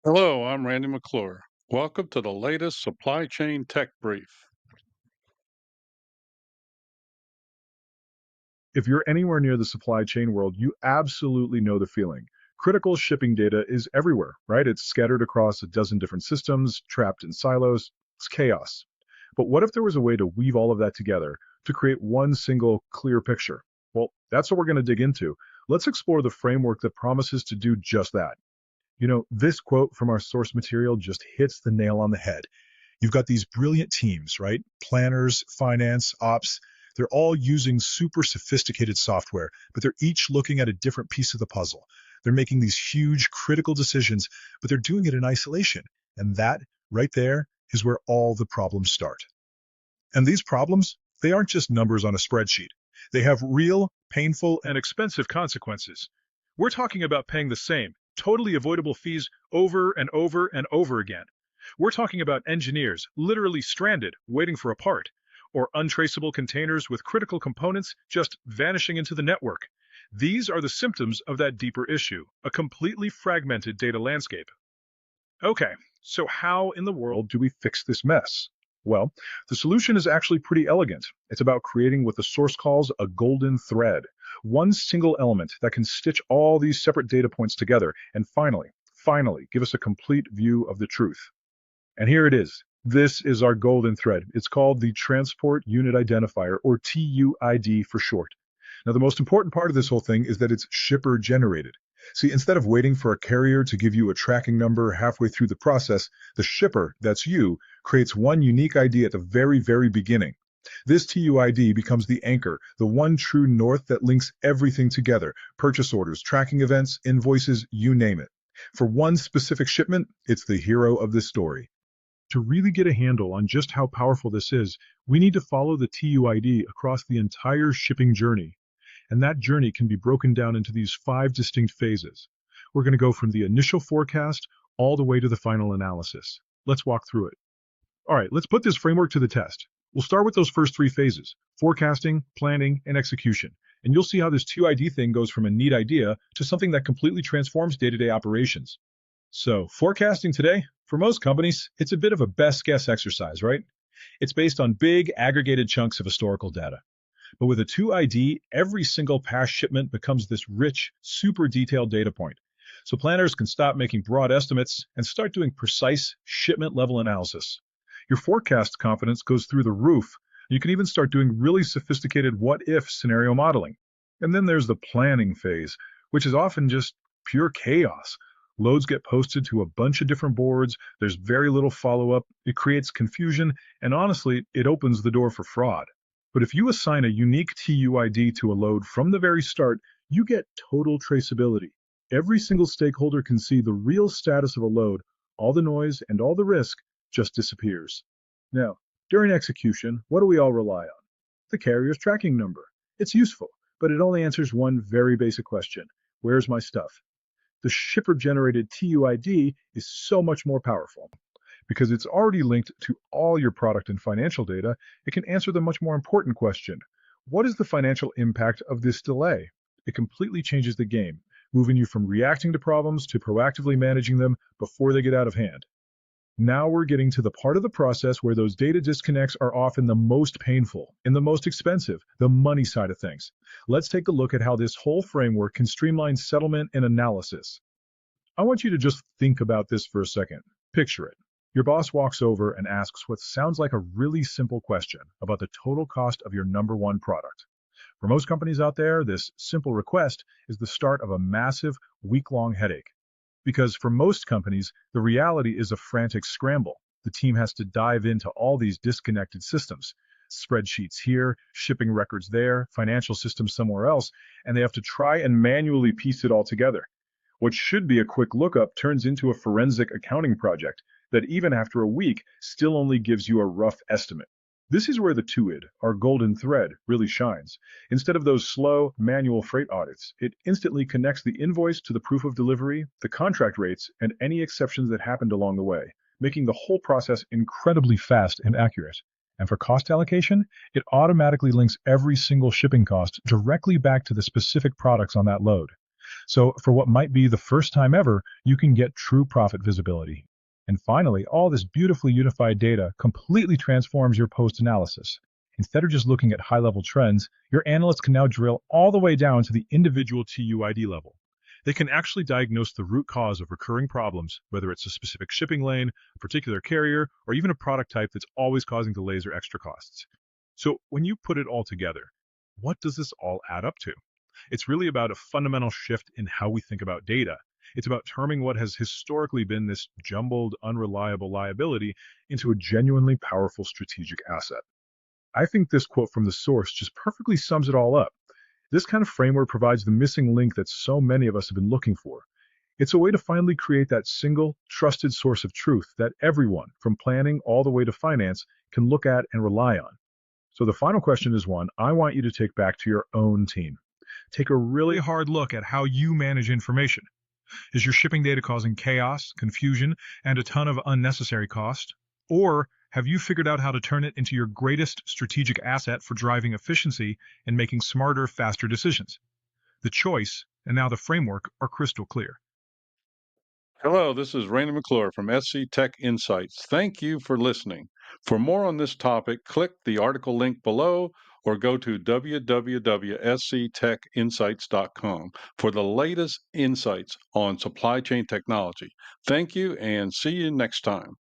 Hello, I'm Randy McClure. Welcome to the latest supply chain tech brief. If you're anywhere near the supply chain world, you absolutely know the feeling. Critical shipping data is everywhere, right? It's scattered across a dozen different systems, trapped in silos. It's chaos. But what if there was a way to weave all of that together to create one single clear picture? Well, that's what we're going to dig into. Let's explore the framework that promises to do just that. This quote from our source material just hits the nail on the head. You've got these brilliant teams, right? Planners, finance, ops. They're all using super sophisticated software, but they're each looking at a different piece of the puzzle. They're making these huge critical decisions, but they're doing it in isolation. And that right there is where all the problems start. And these problems, they aren't just numbers on a spreadsheet. They have real, painful, and expensive consequences. We're talking about paying the same, totally avoidable fees over and over and over again. We're talking about engineers literally stranded, waiting for a part, or untraceable containers with critical components just vanishing into the network. These are the symptoms of that deeper issue, a completely fragmented data landscape. Okay, so how in the world do we fix this mess? Well, the solution is actually pretty elegant. It's about creating what the source calls a golden thread, one single element that can stitch all these separate data points together and finally, give us a complete view of the truth. And here it is. This is our golden thread. It's called the Transport Unit Identifier, or TUID for short. Now, the most important part of this whole thing is that it's shipper generated. See, instead of waiting for a carrier to give you a tracking number halfway through the process, the shipper, that's you, creates one unique ID at the very beginning. This TUID becomes the anchor, the one true north that links everything together: purchase orders, tracking events, invoices, you name it. For one specific shipment, it's the hero of the story. To really get a handle on just how powerful this is, we need to follow the TUID across the entire shipping journey. And that journey can be broken down into these 5 distinct phases. We're going to go from the initial forecast all the way to the final analysis. Let's walk through it. All right, let's put this framework to the test. We'll start with those first 3 phases: forecasting, planning, and execution. And you'll see how this TUID thing goes from a neat idea to something that completely transforms day-to-day operations. So, forecasting today, for most companies, it's a bit of a best guess exercise, right? It's based on big aggregated chunks of historical data. But with a 2ID, every single past shipment becomes this rich, super detailed data point. So planners can stop making broad estimates and start doing precise shipment level analysis. Your forecast confidence goes through the roof. You can even start doing really sophisticated what-if scenario modeling. And then there's the planning phase, which is often just pure chaos. Loads get posted to a bunch of different boards, there's very little follow-up, it creates confusion, and honestly, it opens the door for fraud. But if you assign a unique TUID to a load from the very start, you get total traceability. Every single stakeholder can see the real status of a load. All the noise and all the risk just disappears. Now, during execution, what do we all rely on? The carrier's tracking number. It's useful, but it only answers one very basic question: where's my stuff? The shipper-generated TUID is so much more powerful. Because it's already linked to all your product and financial data, it can answer the much more important question: what is the financial impact of this delay? It completely changes the game, moving you from reacting to problems to proactively managing them before they get out of hand. Now we're getting to the part of the process where those data disconnects are often the most painful and the most expensive, the money side of things. Let's take a look at how this whole framework can streamline settlement and analysis. I want you to just think about this for a second. Picture it. Your boss walks over and asks what sounds like a really simple question about the total cost of your number one product. For most companies out there, this simple request is the start of a massive, week-long headache. Because for most companies, the reality is a frantic scramble. The team has to dive into all these disconnected systems: spreadsheets here, shipping records there, financial systems somewhere else, and they have to try and manually piece it all together. What should be a quick lookup turns into a forensic accounting project that, even after a week, still only gives you a rough estimate. This is where the TUID, our golden thread, really shines. Instead of those slow, manual freight audits, it instantly connects the invoice to the proof of delivery, the contract rates, and any exceptions that happened along the way, making the whole process incredibly fast and accurate. And for cost allocation, it automatically links every single shipping cost directly back to the specific products on that load. So, for what might be the first time ever, you can get true profit visibility. And finally, all this beautifully unified data completely transforms your post analysis. Instead of just looking at high level trends, your analysts can now drill all the way down to the individual TUID level. They can actually diagnose the root cause of recurring problems, whether it's a specific shipping lane, a particular carrier, or even a product type that's always causing delays or extra costs. So, when you put it all together, what does this all add up to? It's really about a fundamental shift in how we think about data. It's about turning what has historically been this jumbled, unreliable liability into a genuinely powerful strategic asset. I think this quote from the source just perfectly sums it all up. This kind of framework provides the missing link that so many of us have been looking for. It's a way to finally create that single, trusted source of truth that everyone, from planning all the way to finance, can look at and rely on. So the final question is one I want you to take back to your own team. Take a really hard look at how you manage information. Is your shipping data causing chaos, confusion, and a ton of unnecessary cost? Or have you figured out how to turn it into your greatest strategic asset for driving efficiency and making smarter, faster decisions? The choice, and now the framework, are crystal clear. Hello, this is Raina McClure from SC Tech Insights. Thank you for listening. For more on this topic, click the article link below or go to www.sctechinsights.com for the latest insights on supply chain technology. Thank you and see you next time.